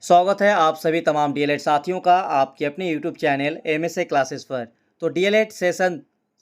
स्वागत है आप सभी तमाम डीएलएड साथियों का आपके अपने यूट्यूब चैनल एमएसए क्लासेस पर। तो डीएलएड सेशन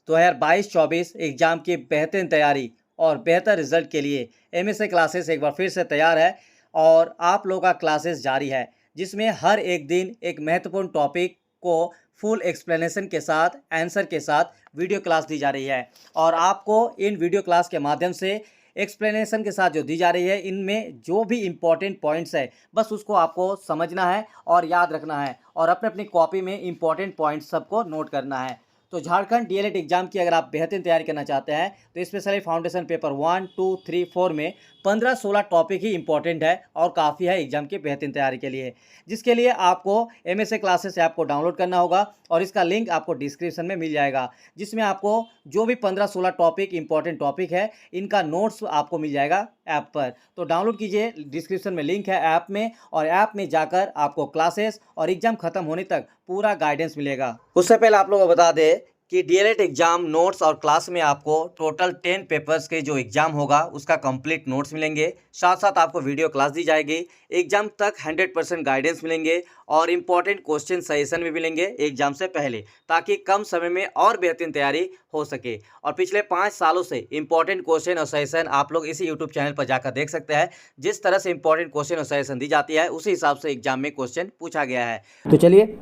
2022-24 एग्ज़ाम की बेहतरीन तैयारी और बेहतर रिजल्ट के लिए एमएसए क्लासेस एक बार फिर से तैयार है और आप लोगों का क्लासेस जारी है, जिसमें हर एक दिन एक महत्वपूर्ण टॉपिक को फुल एक्सप्लेनेशन के साथ आंसर के साथ वीडियो क्लास दी जा रही है। और आपको इन वीडियो क्लास के माध्यम से एक्सप्लेनेशन के साथ जो दी जा रही है, इनमें जो भी इम्पोर्टेंट पॉइंट्स है बस उसको आपको समझना है और याद रखना है और अपने अपनी कॉपी में इम्पोर्टेंट पॉइंट्स सबको नोट करना है। तो झारखंड डीएलएड एग्जाम की अगर आप बेहतरीन तैयारी करना चाहते हैं तो स्पेशली फाउंडेशन पेपर 1, 2, 3, 4 में 15-16 टॉपिक ही इंपॉर्टेंट है और काफ़ी है एग्जाम की बेहतरीन तैयारी के लिए, जिसके लिए आपको एमएसए क्लासेस ऐप को डाउनलोड करना होगा और इसका लिंक आपको डिस्क्रिप्शन में मिल जाएगा, जिसमें आपको जो भी 15-16 टॉपिक इंपॉर्टेंट टॉपिक है इनका नोट्स आपको मिल जाएगा ऐप पर। तो डाउनलोड कीजिए, डिस्क्रिप्शन में लिंक है ऐप में, और ऐप में जाकर आपको क्लासेस और एग्जाम खत्म होने तक पूरा गाइडेंस मिलेगा। उससे पहले आप लोगों को बता दें कि डीएलएड एग्जाम नोट्स और क्लास में आपको टोटल 10 पेपर्स के जो एग्जाम होगा उसका कंप्लीट नोट्स मिलेंगे, साथ साथ आपको वीडियो क्लास दी जाएगी, एग्जाम तक 100% गाइडेंस मिलेंगे और इम्पॉर्टेंट क्वेश्चन सजेशन भी मिलेंगे एग्जाम से पहले, ताकि कम समय में और बेहतरीन तैयारी हो सके। और पिछले 5 सालों से इंपॉर्टेंट क्वेश्चन और सजेशन आप लोग इसी यूट्यूब चैनल पर जाकर देख सकते हैं। जिस तरह से इंपॉर्टेंट क्वेश्चन और सजेशन दी जाती है उसी हिसाब से एग्जाम में क्वेश्चन पूछा गया है। तो चलिए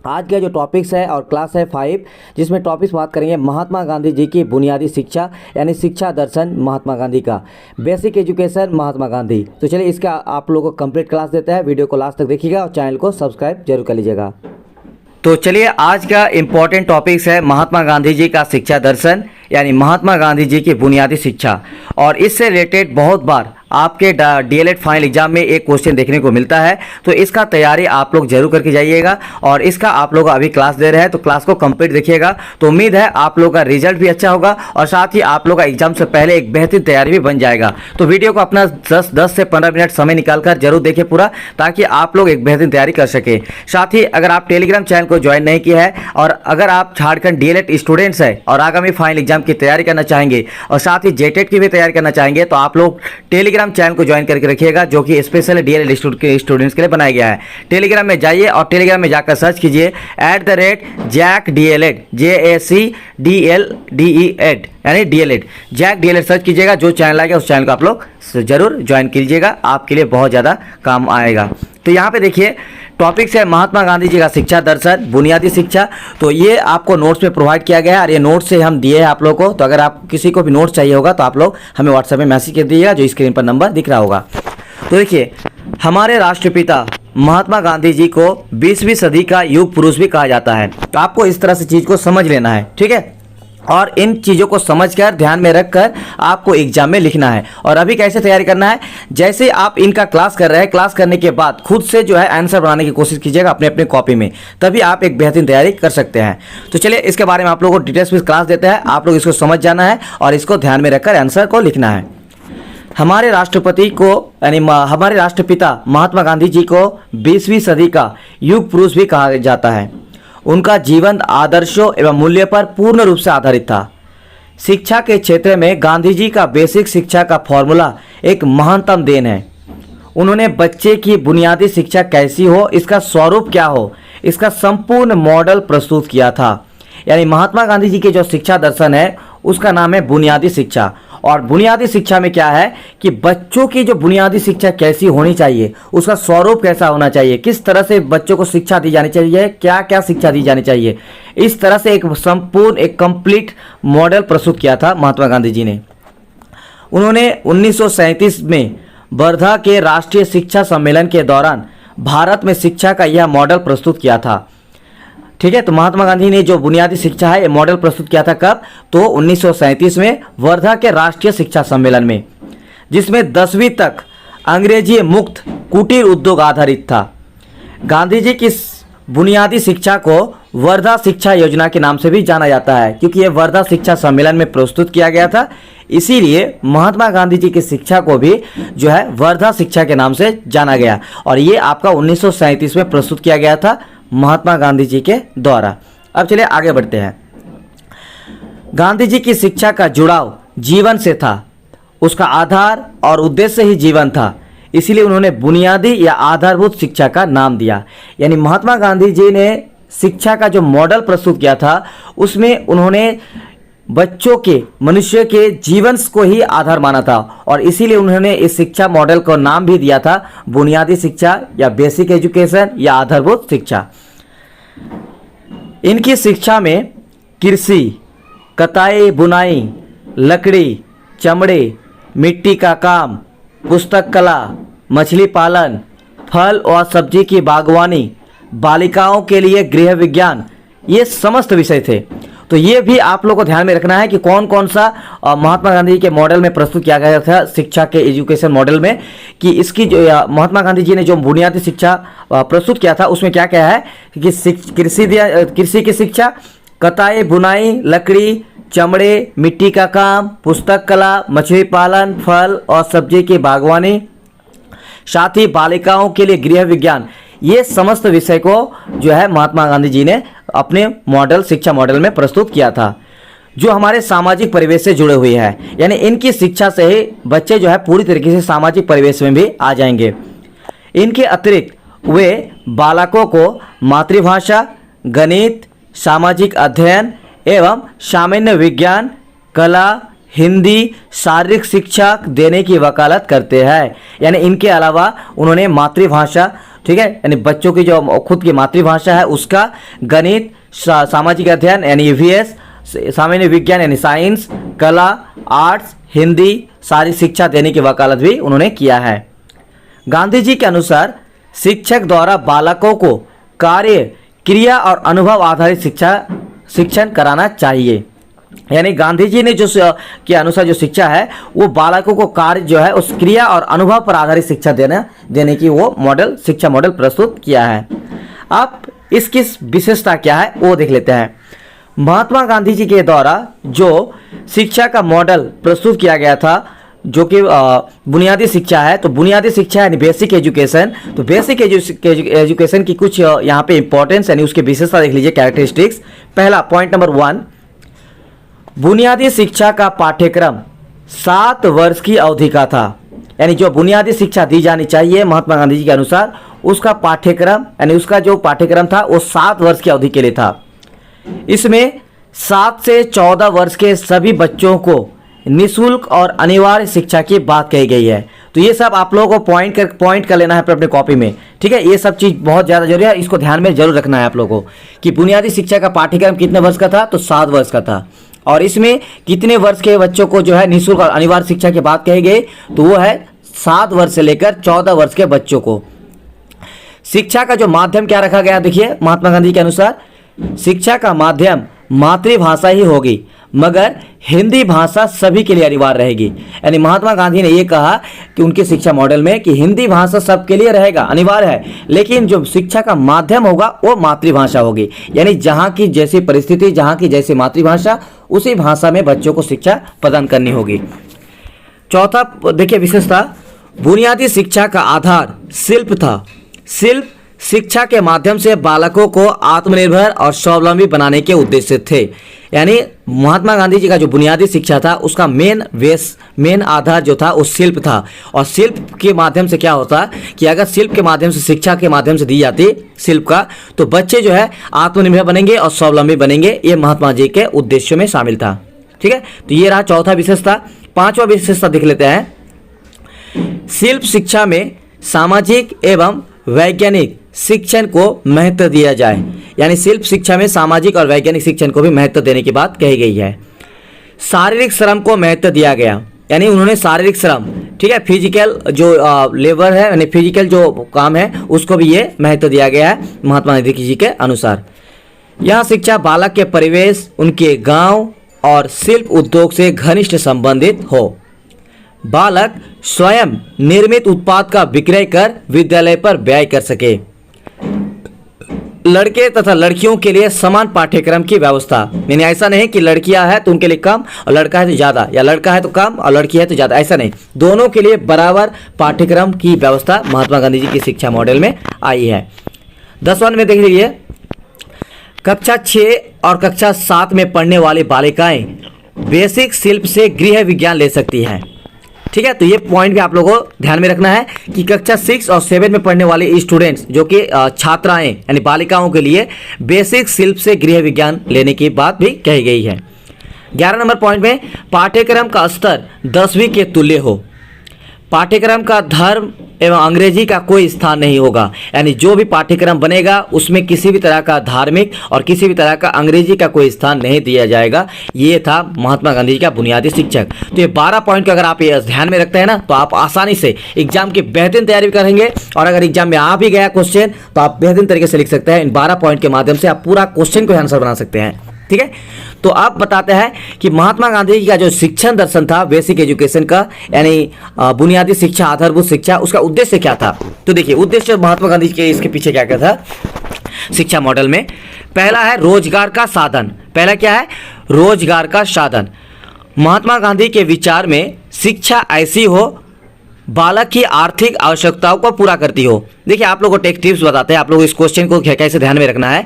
आज का जो टॉपिक्स है और क्लास है 5, जिसमें टॉपिक्स बात करेंगे महात्मा गांधी जी की बुनियादी शिक्षा यानी शिक्षा दर्शन महात्मा गांधी का, बेसिक एजुकेशन महात्मा गांधी। तो चलिए इसका आप लोगों को कंप्लीट क्लास देते हैं, वीडियो को लास्ट तक देखिएगा और चैनल को सब्सक्राइब जरूर कर लीजिएगा। तो चलिए आज का इम्पॉर्टेंट टॉपिक्स है महात्मा गांधी जी का शिक्षा दर्शन यानी महात्मा गांधी जी की बुनियादी शिक्षा। और इससे रिलेटेड बहुत बार आपके डीएलएड फाइनल एग्जाम में एक क्वेश्चन देखने को मिलता है, तो इसका तैयारी आप लोग जरूर करके जाइएगा। और इसका आप लोग अभी क्लास दे रहे हैं तो क्लास को कंप्लीट देखिएगा, तो उम्मीद है आप लोग का रिजल्ट भी अच्छा होगा और साथ ही आप लोग का एग्जाम से पहले एक बेहतरीन तैयारी भी बन जाएगा। तो वीडियो को अपना 10 से 15 मिनट समय निकालकर जरूर देखिए पूरा, ताकि आप लोग एक बेहतरीन तैयारी कर सके। साथ ही अगर आप टेलीग्राम चैनल को ज्वाइन नहीं किया है और अगर आप झारखंड डीएलएड स्टूडेंट्स हैं और आगामी फाइनल एग्जाम की तैयारी करना चाहेंगे और साथ ही जेटेट की भी तैयारी करना चाहेंगे, तो आप लोग टेलीग्राम चैनल को ज्वाइन करके रखिएगा, जो कि स्पेशल डीएलएड स्टूडेंट्स के लिए बनाया गया है। टेलीग्राम में जाइए और टेलीग्राम में जाकर सर्च कीजिए @जैक डीएलएड JACDLDED यानी डीएलएड, जैक डीएलएड सर्च कीजिएगा। जो चैनल आएगा उस चैनल को आप लोग जरूर ज्वाइन कीजिएगा, आपके लिए बहुत ज़्यादा काम आएगा। तो यहाँ पे देखिए टॉपिक्स है महात्मा गांधी जी का शिक्षा दर्शन बुनियादी शिक्षा। तो ये आपको नोट्स में प्रोवाइड किया गया है और ये नोट्स से हम दिए हैं आप लोगों को। तो अगर आप किसी को भी नोट्स चाहिए होगा तो आप लोग हमें व्हाट्सएप में मैसेज कर दीजिएगा, जो स्क्रीन पर नंबर दिख रहा होगा। तो देखिए हमारे राष्ट्रपिता महात्मा गांधी जी को 20वीं सदी का युग पुरुष भी कहा जाता है। तो आपको इस तरह से चीज़ को समझ लेना है, ठीक है। और इन चीज़ों को समझकर ध्यान में रखकर आपको एग्जाम में लिखना है। और अभी कैसे तैयारी करना है, जैसे आप इनका क्लास कर रहे हैं, क्लास करने के बाद खुद से जो है आंसर बनाने की कोशिश कीजिएगा अपने अपने कॉपी में, तभी आप एक बेहतरीन तैयारी कर सकते हैं। तो चलिए इसके बारे में आप लोगों को डिटेल्स में क्लास देते हैं, आप लोग इसको समझ जाना है और इसको ध्यान में रखकर आंसर को लिखना है। हमारे राष्ट्रपति को यानी हमारे राष्ट्रपिता महात्मा गांधी जी को 20वीं सदी का युग पुरुष भी कहा जाता है। उनका जीवन आदर्शों एवं मूल्य पर पूर्ण रूप से आधारित था। शिक्षा के क्षेत्र में गांधी जी का बेसिक शिक्षा का फॉर्मूला एक महानतम देन है। उन्होंने बच्चे की बुनियादी शिक्षा कैसी हो, इसका स्वरूप क्या हो, इसका संपूर्ण मॉडल प्रस्तुत किया था। यानी महात्मा गांधी जी के जो शिक्षा दर्शन है उसका नाम है बुनियादी शिक्षा। और बुनियादी शिक्षा में क्या है कि बच्चों की जो बुनियादी शिक्षा कैसी होनी चाहिए, उसका स्वरूप कैसा होना चाहिए, किस तरह से बच्चों को शिक्षा दी जानी चाहिए, क्या क्या शिक्षा दी जानी चाहिए, इस तरह से एक संपूर्ण एक कंप्लीट मॉडल प्रस्तुत किया था महात्मा गांधी जी ने। उन्होंने 1937 में वर्धा के राष्ट्रीय शिक्षा सम्मेलन के दौरान भारत में शिक्षा का यह मॉडल प्रस्तुत किया था, ठीक है। तो महात्मा गांधी ने जो बुनियादी शिक्षा है ये मॉडल प्रस्तुत किया था कब, तो 1937 में वर्धा के राष्ट्रीय शिक्षा सम्मेलन में, जिसमें 10वीं तक अंग्रेजी मुक्त कुटीर उद्योग आधारित था। गांधी जी की बुनियादी शिक्षा को वर्धा शिक्षा योजना के नाम से भी जाना जाता है, क्योंकि ये वर्धा शिक्षा सम्मेलन में प्रस्तुत किया गया था। इसीलिए महात्मा गांधी जी की शिक्षा को भी जो है वर्धा शिक्षा के नाम से जाना गया। और ये आपका 1937 में प्रस्तुत किया गया था महात्मा गांधी जी के द्वारा। अब चलिए आगे बढ़ते हैं। गांधी जी की शिक्षा का जुड़ाव जीवन से था, उसका आधार और उद्देश्य ही जीवन था। इसीलिए उन्होंने बुनियादी या आधारभूत शिक्षा का नाम दिया। यानी महात्मा गांधी जी ने शिक्षा का जो मॉडल प्रस्तुत किया था उसमें उन्होंने बच्चों के, मनुष्य के जीवन को ही आधार माना था और इसीलिए उन्होंने इस शिक्षा मॉडल को नाम भी दिया था बुनियादी शिक्षा या बेसिक एजुकेशन या आधारभूत शिक्षा। इनकी शिक्षा में कृषि, कताई बुनाई, लकड़ी, चमड़े, मिट्टी का काम, पुस्तक कला, मछली पालन, फल और सब्जी की बागवानी, बालिकाओं के लिए गृह विज्ञान, ये समस्त विषय थे। तो ये भी आप लोगों को ध्यान में रखना है कि कौन कौन सा महात्मा गांधी के मॉडल में प्रस्तुत किया गया था शिक्षा के एजुकेशन मॉडल में, कि इसकी जो महात्मा गांधी जी ने जो बुनियादी शिक्षा प्रस्तुत किया था उसमें क्या क्या है कि कृषि की शिक्षा, कताई बुनाई, लकड़ी, चमड़े, मिट्टी का काम, पुस्तक कला, मछली पालन, फल और सब्जी की बागवानी, साथ ही बालिकाओं के लिए गृह विज्ञान, ये समस्त विषय को जो है महात्मा गांधी जी ने अपने मॉडल, शिक्षा मॉडल में प्रस्तुत किया था, जो हमारे सामाजिक परिवेश से जुड़े हुए हैं। यानी इनकी शिक्षा से ही बच्चे जो है पूरी तरीके से सामाजिक परिवेश में भी आ जाएंगे। इनके अतिरिक्त वे बालकों को मातृभाषा, गणित, सामाजिक अध्ययन एवं सामान्य विज्ञान, कला, हिंदी, शारीरिक शिक्षा देने की वकालत करते हैं। यानी इनके अलावा उन्होंने मातृभाषा, ठीक है, यानी बच्चों की जो खुद की मातृभाषा है उसका, गणित, सामाजिक अध्ययन यानी ईवीएस, सामान्य विज्ञान यानी साइंस, कला, आर्ट्स, हिंदी, शारीरिक शिक्षा देने की वकालत भी उन्होंने किया है। गांधी जी के अनुसार शिक्षक द्वारा बालकों को कार्य, क्रिया और अनुभव आधारित शिक्षण कराना चाहिए। यानी गांधी जी ने जो के अनुसार जो शिक्षा है वो बालकों को कार्य जो है उस क्रिया और अनुभव पर आधारित शिक्षा देने की वो मॉडल, शिक्षा मॉडल प्रस्तुत किया है। अब इसकी विशेषता क्या है वो देख लेते हैं। महात्मा गांधी जी के द्वारा जो शिक्षा का मॉडल प्रस्तुत किया गया था जो कि बुनियादी शिक्षा है, तो बुनियादी शिक्षा यानी बेसिक एजुकेशन, तो बेसिक एजुकेशन की कुछ यहाँ पे इंपॉर्टेंस यानी उसकी विशेषता देख लीजिए, कैरेक्टरिस्टिक्स। पहला पॉइंट नंबर 1, बुनियादी शिक्षा का पाठ्यक्रम 7 वर्ष की अवधि का था। यानी जो बुनियादी शिक्षा दी जानी चाहिए महात्मा गांधी जी के अनुसार उसका पाठ्यक्रम यानी उसका जो पाठ्यक्रम था वो 7 वर्ष की अवधि के लिए था। इसमें 7 से 14 वर्ष के सभी बच्चों को निःशुल्क और अनिवार्य शिक्षा की बात कही गई है। तो ये सब आप लोगों को पॉइंट कर लेना है अपने कॉपी में, ठीक है। ये सब चीज़ बहुत ज़्यादा जरूरी है, इसको ध्यान में जरूर रखना है आप लोगों को कि बुनियादी शिक्षा का पाठ्यक्रम कितने वर्ष का था, तो 7 वर्ष का था। और इसमें कितने वर्ष के बच्चों को जो है निःशुल्क और अनिवार्य शिक्षा की बात कही गई, तो वो है 7 वर्ष से लेकर 14 वर्ष के बच्चों को। शिक्षा का जो माध्यम क्या रखा गया, देखिए महात्मा गांधी के अनुसार शिक्षा का माध्यम मातृभाषा ही होगी, मगर हिंदी भाषा सभी के लिए अनिवार्य रहेगी। यानी महात्मा गांधी ने यह कहा कि उनके शिक्षा मॉडल में कि हिंदी भाषा सबके लिए रहेगा, अनिवार्य है, लेकिन जो शिक्षा का माध्यम होगा वो मातृभाषा होगी। यानी जहाँ की जैसी परिस्थिति, जहाँ की जैसी मातृभाषा, उसी भाषा में बच्चों को शिक्षा प्रदान करनी होगी। चौथा देखिए विशेषता, बुनियादी शिक्षा का आधार शिल्प था। शिल्प शिक्षा के माध्यम से बालकों को आत्मनिर्भर और स्वावलंबी बनाने के उद्देश्य थे। यानी महात्मा गांधी जी का जो बुनियादी शिक्षा था उसका मेन आधार जो था वो शिल्प था। और शिल्प के माध्यम से क्या होता कि अगर शिल्प के माध्यम से, शिक्षा के माध्यम से दी जाती शिल्प का, तो बच्चे जो है आत्मनिर्भर बनेंगे और स्वावलंबी बनेंगे। ये महात्मा जी के उद्देश्यों में शामिल था, ठीक है। तो ये रहा चौथा विशेषता। पांचवा विशेषता देख लेते हैं। शिल्प शिक्षा में सामाजिक एवं वैज्ञानिक शिक्षण को महत्व दिया जाए। यानी शिल्प शिक्षा में सामाजिक और वैज्ञानिक शिक्षण को भी महत्व देने की बात कही गई है। शारीरिक श्रम को महत्व दिया गया। यानी उन्होंने शारीरिक श्रम, ठीक है, फिजिकल जो लेबर है यानी फिजिकल जो काम है उसको भी ये महत्व दिया गया है महात्मा गांधी जी के अनुसार। यह शिक्षा बालक के परिवेश, उनके गांव और शिल्प उद्योग से घनिष्ठ संबंधित हो। बालक स्वयं निर्मित उत्पाद का विक्रय कर विद्यालय पर व्यय कर सके। लड़के तथा लड़कियों के लिए समान पाठ्यक्रम की व्यवस्था। यानी ऐसा नहीं कि लड़कियां हैं तो उनके लिए कम और लड़का है तो ज़्यादा, या लड़का है तो कम और लड़की है तो ज़्यादा, ऐसा नहीं। दोनों के लिए बराबर पाठ्यक्रम की व्यवस्था महात्मा गांधी जी की शिक्षा मॉडल में आई है। 10वां में देख लीजिए, कक्षा 6 और कक्षा 7 में पढ़ने वाली बालिकाएं बेसिक शिल्प से गृह विज्ञान ले सकती हैं, ठीक है, तो ये पॉइंट भी आप लोगों को ध्यान में रखना है कि कक्षा 6 और 7 में पढ़ने वाले स्टूडेंट्स जो कि छात्राएं यानी बालिकाओं के लिए बेसिक शिल्प से गृह विज्ञान लेने की बात भी कही गई है। 11 नंबर पॉइंट में पाठ्यक्रम का स्तर 10वीं के तुल्य हो। पाठ्यक्रम का धर्म एवं अंग्रेजी का कोई स्थान नहीं होगा, यानी जो भी पाठ्यक्रम बनेगा उसमें किसी भी तरह का धार्मिक और किसी भी तरह का अंग्रेजी का कोई स्थान नहीं दिया जाएगा। ये था महात्मा गांधी जी का बुनियादी शिक्षक। तो ये 12 पॉइंट को अगर आप ये ध्यान में रखते हैं ना, तो आप आसानी से एग्जाम की बेहतरीन तैयारी करेंगे, और अगर एग्जाम में आ भी गया क्वेश्चन तो आप बेहतरीन तरीके से लिख सकते हैं। इन 12 पॉइंट के माध्यम से आप पूरा क्वेश्चन को आंसर बना सकते हैं। ठीक है, तो आप बताते हैं कि महात्मा गांधी जी का जो शिक्षण दर्शन था बेसिक एजुकेशन का, यानी बुनियादी शिक्षा, आधारभूत शिक्षा, उसका उद्देश्य क्या था। तो देखिए उद्देश्य महात्मा गांधी जी के इसके पीछे क्या क्या था शिक्षा मॉडल में। पहला है रोजगार का साधन। पहला क्या है? रोजगार का साधन। महात्मा गांधी के विचार में शिक्षा ऐसी हो बालक की आर्थिक आवश्यकताओं को पूरा करती हो। देखिए आप लोगों को टेक टिप्स बताते हैं, आप लोग इस क्वेश्चन को कैसे ध्यान में रखना है।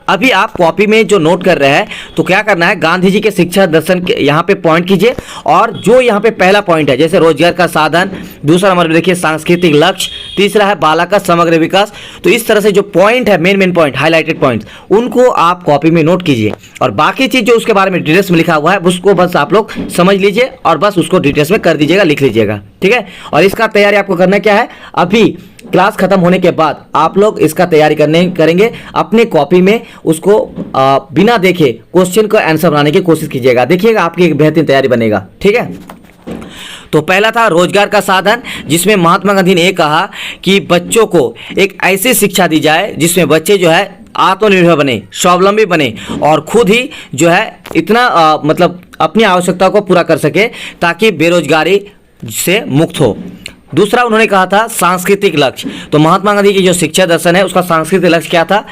अभी आप कॉपी में जो नोट कर रहे हैं तो क्या करना है, गांधी जी के शिक्षा दर्शन के यहाँ पे पॉइंट कीजिए, और जो यहाँ पे पहला पॉइंट है जैसे रोजगार का साधन, दूसरा नंबर देखिए सांस्कृतिक लक्ष्य, तीसरा है बालक का समग्र विकास। तो इस तरह से जो पॉइंट है मेन पॉइंट, हाईलाइटेड पॉइंट, उनको आप कॉपी में नोट कीजिए, और बाकी चीज जो उसके बारे में डिटेल्स में लिखा हुआ है उसको बस आप लोग समझ लीजिए और बस उसको डिटेल्स में कर दीजिएगा, लिख लीजिएगा। ठीक है, और इसका तैयारी आपको करना क्या है, अभी क्लास खत्म होने के बाद आप लोग इसका तैयारी करेंगे अपने कॉपी में, उसको बिना देखे क्वेश्चन का आंसर बनाने की कोशिश कीजिएगा, देखिएगा आपकी एक बेहतरीन तैयारी बनेगा। ठीक है, तो पहला था रोजगार का साधन, जिसमें महात्मा गांधी ने कहा कि बच्चों को एक ऐसी शिक्षा दी जाए जिसमें बच्चे जो है आत्मनिर्भर बने, स्वावलंबी बने, और खुद ही जो है इतना मतलब अपनी आवश्यकता को पूरा कर सके ताकि बेरोजगारी से मुक्त हो। दूसरा उन्होंने कहा था सांस्कृतिक लक्ष्य। तो महात्मा गांधी की जो शिक्षा दर्शन है उसका सांस्कृतिक लक्ष्य क्या था,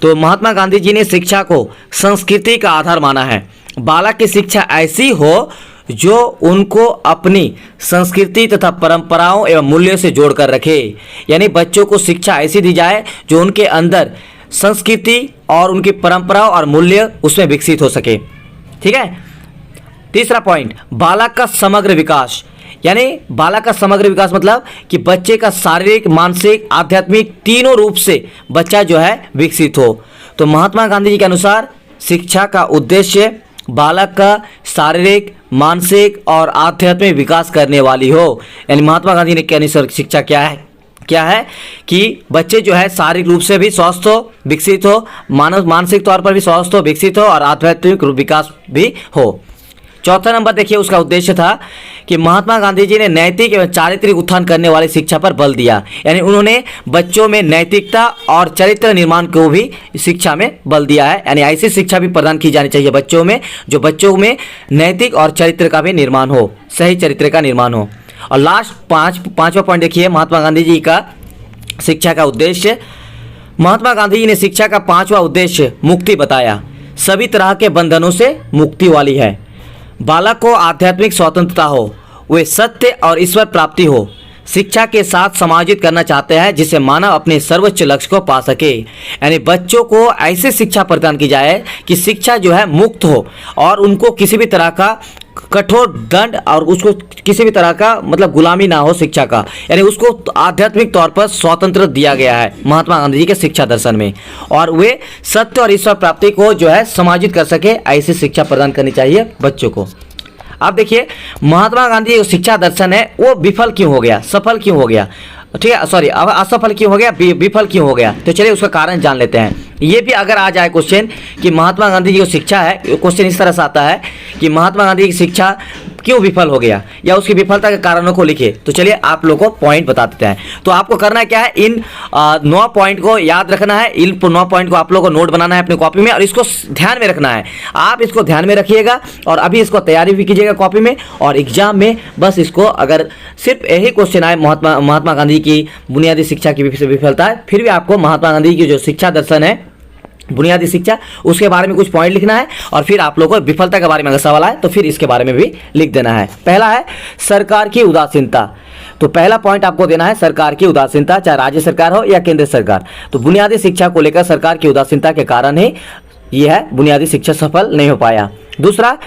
तो महात्मा गांधी जी ने शिक्षा को संस्कृति का आधार माना है। बालक की शिक्षा ऐसी हो जो उनको अपनी संस्कृति तथा परंपराओं एवं मूल्यों से जोड़कर रखे, यानी बच्चों को शिक्षा ऐसी दी जाए जो उनके अंदर संस्कृति और उनकी परंपराओं और मूल्य उसमें विकसित हो सके। ठीक है, तीसरा पॉइंट बालक का समग्र विकास, यानी बालक का समग्र विकास मतलब कि बच्चे का शारीरिक, मानसिक, आध्यात्मिक तीनों रूप से बच्चा जो है विकसित हो। तो महात्मा गांधी जी के अनुसार शिक्षा का उद्देश्य बालक का शारीरिक, मानसिक और आध्यात्मिक विकास करने वाली हो। यानी महात्मा गांधी ने के अनुसार शिक्षा क्या है कि बच्चे जो है शारीरिक रूप से भी स्वस्थ हो, विकसित हो, मानसिक तौर पर भी स्वस्थ हो, विकसित हो, और आध्यात्मिक विकास भी हो। चौथा नंबर देखिए उसका उद्देश्य था कि महात्मा गांधी जी ने नैतिक एवं चारित्रिक उत्थान करने वाली शिक्षा पर बल दिया, यानी उन्होंने बच्चों में नैतिकता और चरित्र निर्माण को भी शिक्षा में बल दिया है। यानी ऐसी शिक्षा भी प्रदान की जानी चाहिए बच्चों में जो बच्चों में नैतिक और चरित्र का भी निर्माण हो, सही चरित्र का निर्माण हो। और लास्ट पांचवा पॉइंट देखिए महात्मा गांधी जी का शिक्षा का उद्देश्य। महात्मा गांधी जी ने शिक्षा का पांचवा उद्देश्य मुक्ति बताया, सभी तरह के बंधनों से मुक्ति वाली है। बालक को आध्यात्मिक स्वतंत्रता हो, वे सत्य और ईश्वर प्राप्ति हो, शिक्षा के साथ समाजित करना चाहते हैं जिससे मानव अपने सर्वोच्च लक्ष्य को पा सके। यानी बच्चों को ऐसी शिक्षा प्रदान की जाए कि शिक्षा जो है मुक्त हो और उनको किसी भी तरह का कठोर दंड और उसको किसी भी तरह का मतलब गुलामी ना हो शिक्षा का, यानी उसको आध्यात्मिक तौर पर स्वतंत्र दिया गया है महात्मा गांधी जी के शिक्षा दर्शन में, और वे सत्य और ईश्वर प्राप्ति को जो है समाजित कर सके, ऐसी शिक्षा प्रदान करनी चाहिए बच्चों को। अब देखिए महात्मा गांधी जो शिक्षा दर्शन है वो विफल क्यों हो गया, सफल क्यों हो गया, ठीक है, सॉरी अब असफल क्यों हो गया, विफल क्यों हो गया। तो चलिए उसका कारण जान लेते हैं। ये भी अगर आ जाए क्वेश्चन कि महात्मा गांधी की जो शिक्षा है, क्वेश्चन इस तरह से आता है कि महात्मा गांधी की शिक्षा क्यों विफल हो गया या उसकी विफलता के कारणों को लिखे, तो चलिए आप लोगों को पॉइंट बता देते हैं। तो आपको करना क्या है, इन 9 पॉइंट को याद रखना है, इन 9 पॉइंट को आप लोगों को नोट बनाना है अपनी कॉपी में और इसको ध्यान में रखना है। आप इसको ध्यान में रखिएगा और अभी इसको तैयारी भी कीजिएगा कॉपी में, और एग्जाम में बस इसको अगर सिर्फ यही क्वेश्चन आए महात्मा गांधी की बुनियादी शिक्षा की विफलता है, फिर भी आपको महात्मा गांधी की जो शिक्षा दर्शन है बुनियादी शिक्षा उसके बारे में कुछ पॉइंट लिखना है, और फिर आप लोगों को विफलता के बारे में अगर सवाल आए तो फिर इसके बारे में भी लिख देना है। पहला है सरकार की उदासीनता। तो पहला पॉइंट आपको देना है सरकार की उदासीनता, चाहे राज्य सरकार हो या केंद्र सरकार। तो बुनियादी शिक्षा को लेकर सरकार की उदासीनता के कारण ही यह है बुनियादी शिक्षा सफल नहीं हो पाया। दूसरा,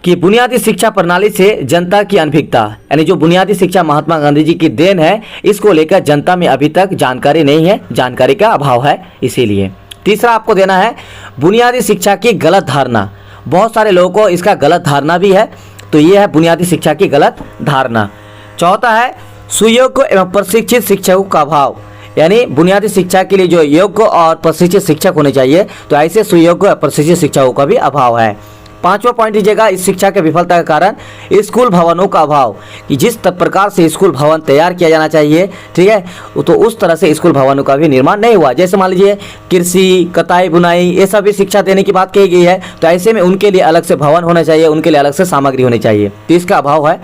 कि बुनियादी शिक्षा प्रणाली से जनता की अनभिज्ञता, यानी जो बुनियादी शिक्षा महात्मा गांधी जी की देन है, इसको लेकर जनता में अभी तक जानकारी नहीं है, जानकारी का अभाव है इसीलिए। तीसरा आपको देना है बुनियादी शिक्षा की गलत धारणा। बहुत सारे लोगों को इसका गलत धारणा भी है, तो ये है बुनियादी शिक्षा की गलत धारणा। चौथा है सुयोग्य एवं प्रशिक्षित शिक्षकों का अभाव, यानी बुनियादी शिक्षा के लिए जो योग्य और प्रशिक्षित शिक्षक होने चाहिए, तो ऐसे सुयोग्य और प्रशिक्षित शिक्षकों का भी अभाव है। पांचवा पॉइंट लीजिएगा, इस शिक्षा के विफलता के कारण स्कूल भवनों का अभाव, कि जिस प्रकार से स्कूल भवन तैयार किया जाना चाहिए, ठीक है, तो उस तरह से स्कूल भवनों का भी निर्माण नहीं हुआ। जैसे मान लीजिए कृषि, कताई, बुनाई, ये सभी शिक्षा देने की बात कही गई है, तो ऐसे में उनके लिए अलग से भवन होना चाहिए, उनके लिए अलग से सामग्री होनी चाहिए, तो इसका अभाव है।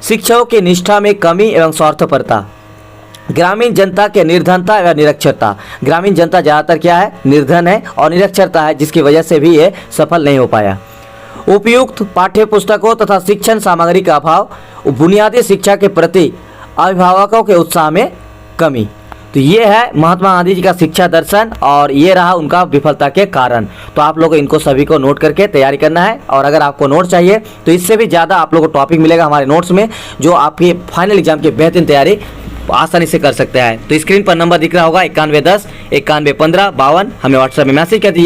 शिक्षकों की निष्ठा में कमी एवं स्वार्थपरता, ग्रामीण जनता के निर्धनता एवं निरक्षरता। ग्रामीण जनता ज़्यादातर क्या है, निर्धन है और निरक्षरता है, जिसकी वजह से भी ये सफल नहीं हो पाया। उपयुक्त पाठ्य पुस्तकों तथा शिक्षण सामग्री का अभाव, बुनियादी शिक्षा के प्रति अभिभावकों के उत्साह में कमी। तो ये है महात्मा गांधी जी का शिक्षा दर्शन और ये रहा उनका विफलता के कारण। तो आप लोगों को इनको सभी को नोट करके तैयारी करना है, और अगर आपको नोट चाहिए तो इससे भी ज़्यादा आप लोगों को टॉपिक मिलेगा हमारे नोट्स में, जो आपके फाइनल एग्जाम की बेहतरीन तैयारी आसानी से कर सकते हैं। तो स्क्रीन पर नंबर दिख रहा होगा 9110 9115 52, हमें व्हाट्सएप में मैसेज कर दीजिए।